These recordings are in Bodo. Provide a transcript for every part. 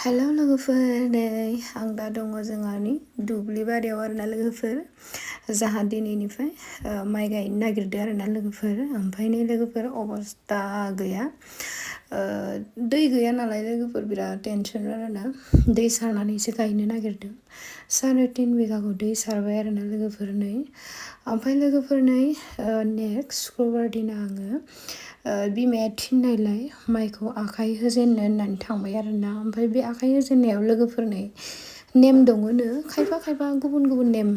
हेलौ लोगोफोर नै आं दा दङ जोंहानि दुब्लि बारियाव आरोना लोगोफोर जाहा दिनैनिफ्राय माइ गायनो नागिरदों आरोना लोगोफोर ओमफ्राय नै लोगोफोर अबस्था गैया दै गैया नालाय लोगोफोर बिराद टेनसन आरोना दै सारनानैसो गायनो नागिरदों 3.5 बिगाखौ दै सारबाय आरोना लोगोफोर नै ओमफ्राय लोगोफोर नै नेक्स्ट शुक्रबार दिना आङो बिमाया थिननायलाय माइखौ आखाइ होजेननो होननानै थांबाय आरोना ओमफ्राय बे आखाइ होजेननायाव लोगोफोरनि नेम दङनो खायफा गुबुन गुबुन नेम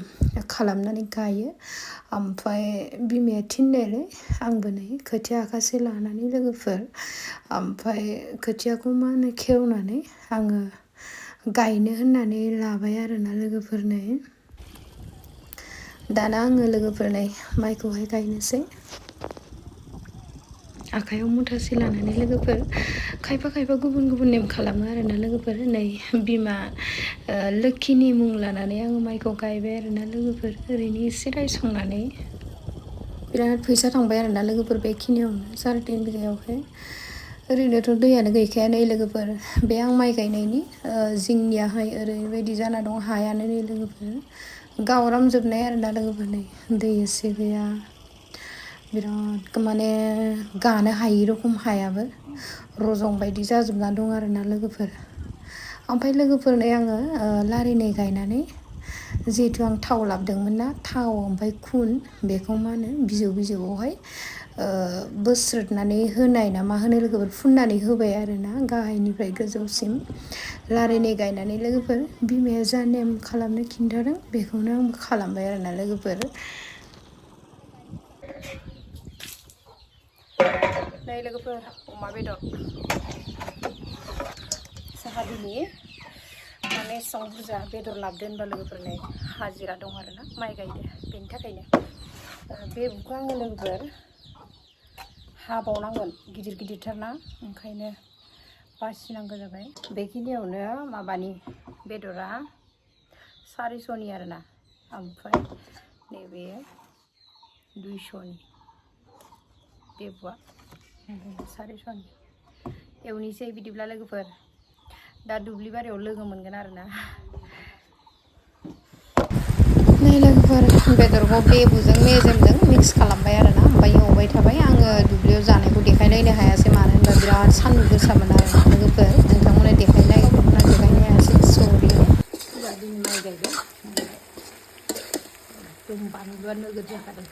खालामनानै गायो ओमफ्राय बिमाया थिननायलाय आंबो नै खोथिया आखासे लानानै लोगोफोर ओमफ्राय खोथियाखौ मा होनो खेवनानै आङो गायनो होननानै लाबाय आरोना लोगोफोर नै दाना आङो लोगोफोर नै माइखौहाय गायनोसै आखाइयाव मुथासे लानानै लोगोफोर खायफा गुबुन गुबुन नेम खालामो आरोना लोगोफोर नै बिमा लोखिनि मुं लानानै आङो माइखौ गायबाय आरोना लोगोफोर ओरैनो एसे रायसंनानै बिराद फैसा थांबाय आरोना लोगोफोर बेखिनियावनो 3.5 बिगायावहाय ओरैनोथ' दैयानो गैखाया नै लोगोफोर बे आं माइ गायनायनि जिंनियाहाय ओरैबायदि जाना दं हायानो नै लोगोफोर गावरामजोबनाय आरोना लोगोफोर नै दै एसे गैया बिराद माने गानो हायि रखम हायाबो रजं बायदि जाजोबना दं आरोना लोगोफोर ओमफ्राय लोगोफोरनो आङो लारिनै गायनानै जिहेथु आं थाव लाबोदोंमोन ना थाव ओमफ्राय खुन बेखौ मा होनो बिजौआवहाय बोस्रोदनानै होनाय ना मा होनो लोगोफोर फुननानै होबाय आरोना गाहायनिफ्राय गोजौसिम लारिनै गायनानै लोगोफोर बिमाया जा नेम खालामनो खिन्थादों बेखौनो आंबो खालामबाय आरोना लोगोफोर नै लोगोफोर अमा बेदर साहा दिनै माने एसेबां बुरजा बेदर लाबोदो होनबा लोगोफोर नै हाजिरा दं आरोना माइ गायदो बेनि थाखायनो बे बुखौ आङो लोगोफोर हाबावनांगोन गिदिरथारना ओंखायनो बासिनांगौ जाबाय बेखिनियावनो माबानि बेदरा 400नि आरोना ओमफ्राय नैबे 200नि बेबुआ 400नि एवनोसै बिदिब्ला लोगोफोर दा दुब्लि बारियाव लोगो मोनगोन आरोना नै लोगोफोर बेदरखौ बेबुजों मेजेमजों मिक्स खालामबाय आरोना ओमफ्राय एवबाय थाबाय आङो दुब्लियाव जानायखौ देखायलायनो हायासै मानो होनबा बिराद सान्दुं गोसामोन आरोना लोगोफोर नोंथांमोना देखायनो नागिरदोंमोन आं देखायनो हायासै सरि दिनै माइ गायदों एकदम बानलुआ नोगोद जाखादों